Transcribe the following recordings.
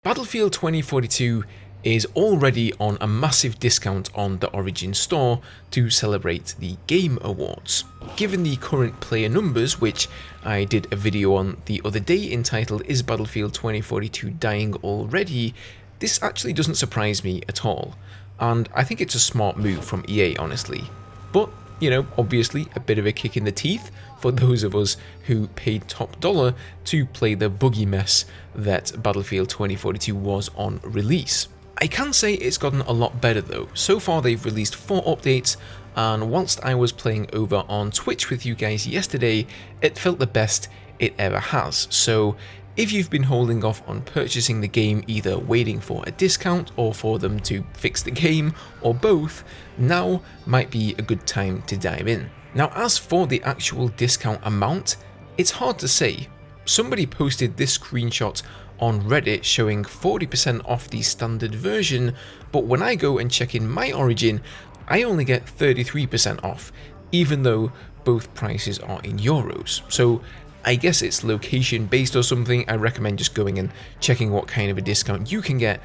Battlefield 2042 is already on a massive discount on the Origin store to celebrate the Game Awards. Given the current player numbers, which I did a video on the other day entitled "Is Battlefield 2042 Dying Already?", this actually doesn't surprise me at all, and I think it's a smart move from EA, honestly. But, you know, obviously a bit of a kick in the teeth for those of us who paid top dollar to play the buggy mess that Battlefield 2042 was on release. I can say it's gotten a lot better though. So far they've released 4 updates, and whilst I was playing over on Twitch with you guys yesterday, it felt the best it ever has. So if you've been holding off on purchasing the game, either waiting for a discount or for them to fix the game, or both, now might be a good time to dive in. Now, as for the actual discount amount, it's hard to say. Somebody posted this screenshot on Reddit showing 40% off the standard version, but when I go and check in my Origin, I only get 33% off, even though both prices are in euros. So I guess it's location based or something. I recommend just going and checking what kind of a discount you can get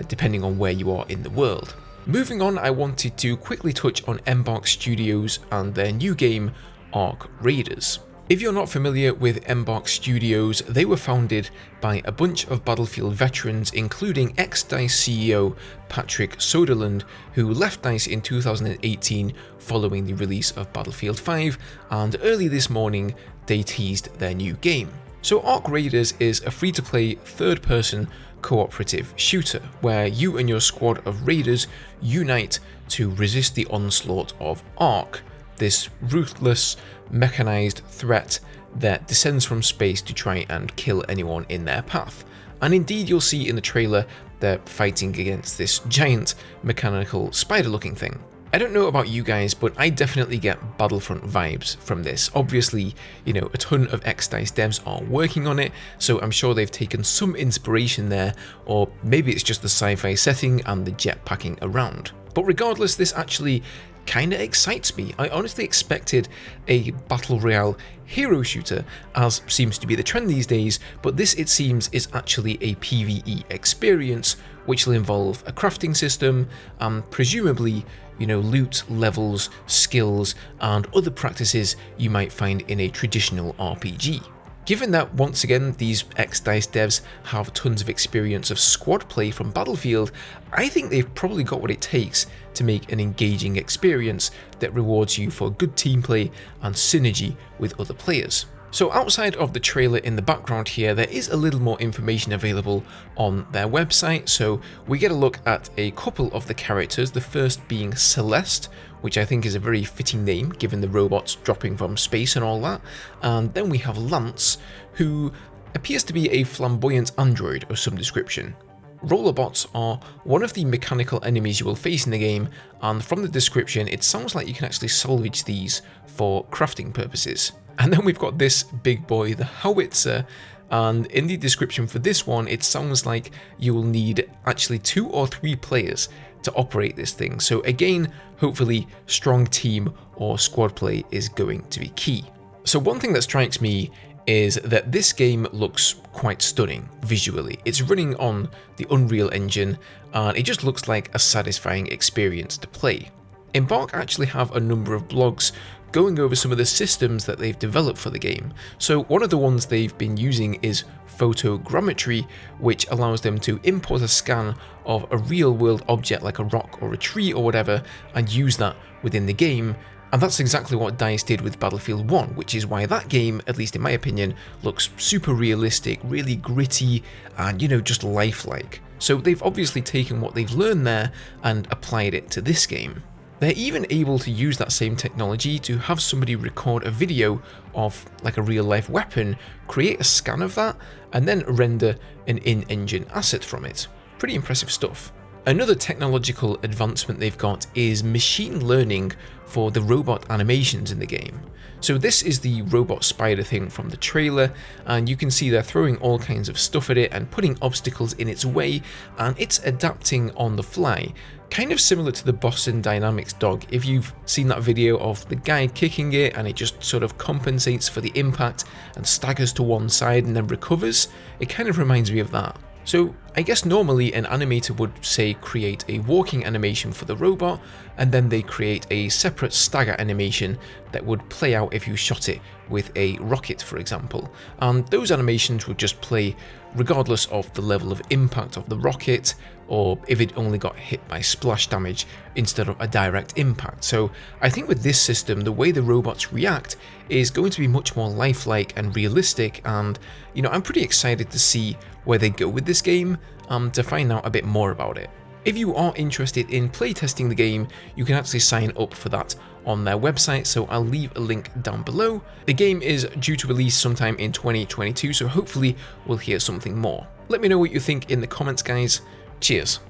depending on where you are in the world. Moving on, I wanted to quickly touch on Embark Studios and their new game, Arc Raiders. If you're not familiar with Embark Studios, they were founded by a bunch of Battlefield veterans, including ex-DICE CEO Patrick Soderlund, who left DICE in 2018 following the release of Battlefield 5, and early this morning they teased their new game. So Arc Raiders is a free-to-play third-person cooperative shooter, where you and your squad of raiders unite to resist the onslaught of Arc, this ruthless, mechanized threat that descends from space to try and kill anyone in their path. And indeed, you'll see in the trailer they're fighting against this giant mechanical spider-looking thing. I don't know about you guys, but I definitely get Battlefront vibes from this. Obviously, you know, a ton of ex-DICE devs are working on it, so I'm sure they've taken some inspiration there, or maybe it's just the sci-fi setting and the jetpacking around. But regardless, this actually kinda excites me. I honestly expected a battle royale hero shooter, as seems to be the trend these days, but this, it seems, is actually a PvE experience, which will involve a crafting system and presumably, you know, loot, levels, skills, and other practices you might find in a traditional RPG. Given that, once again, these ex-DICE devs have tons of experience of squad play from Battlefield, I think they've probably got what it takes to make an engaging experience that rewards you for good team play and synergy with other players. So outside of the trailer in the background here, there is a little more information available on their website. So we get a look at a couple of the characters, the first being Celeste, which I think is a very fitting name given the robots dropping from space and all that. And then we have Lance, who appears to be a flamboyant android of some description. Rollerbots are one of the mechanical enemies you will face in the game, and from the description it sounds like you can actually salvage these for crafting purposes. And then we've got this big boy, the Howitzer, and in the description for this one it sounds like you will need actually 2 or 3 players to operate this thing. So again, hopefully strong team or squad play is going to be key. So one thing that strikes me is that this game looks quite stunning visually. It's running on the Unreal Engine and it just looks like a satisfying experience to play. Embark actually have a number of blogs going over some of the systems that they've developed for the game. So one of the ones they've been using is Photogrammetry, which allows them to import a scan of a real world object like a rock or a tree or whatever and use that within the game. And that's exactly what DICE did with Battlefield 1, which is why that game, at least in my opinion, looks super realistic, really gritty, and, you know, just lifelike. So they've obviously taken what they've learned there and applied it to this game. They're even able to use that same technology to have somebody record a video of like a real life weapon, create a scan of that, and then render an in-engine asset from it. Pretty impressive stuff. Another technological advancement they've got is machine learning for the robot animations in the game. So this is the robot spider thing from the trailer, and you can see they're throwing all kinds of stuff at it and putting obstacles in its way, and it's adapting on the fly. Kind of similar to the Boston Dynamics dog. If you've seen that video of the guy kicking it and it just sort of compensates for the impact and staggers to one side and then recovers, it kind of reminds me of that. So I guess normally an animator would say create a walking animation for the robot, and then they create a separate stagger animation that would play out if you shot it with a rocket, for example. And those animations would just play regardless of the level of impact of the rocket, or if it only got hit by splash damage instead of a direct impact. So I think with this system, the way the robots react is going to be much more lifelike and realistic, and I'm pretty excited to see where they go with this game, to find out a bit more about it. If you are interested in playtesting the game, you can actually sign up for that on their website, so I'll leave a link down below. The game is due to release sometime in 2022, so hopefully we'll hear something more. Let me know what you think in the comments, guys. Cheers.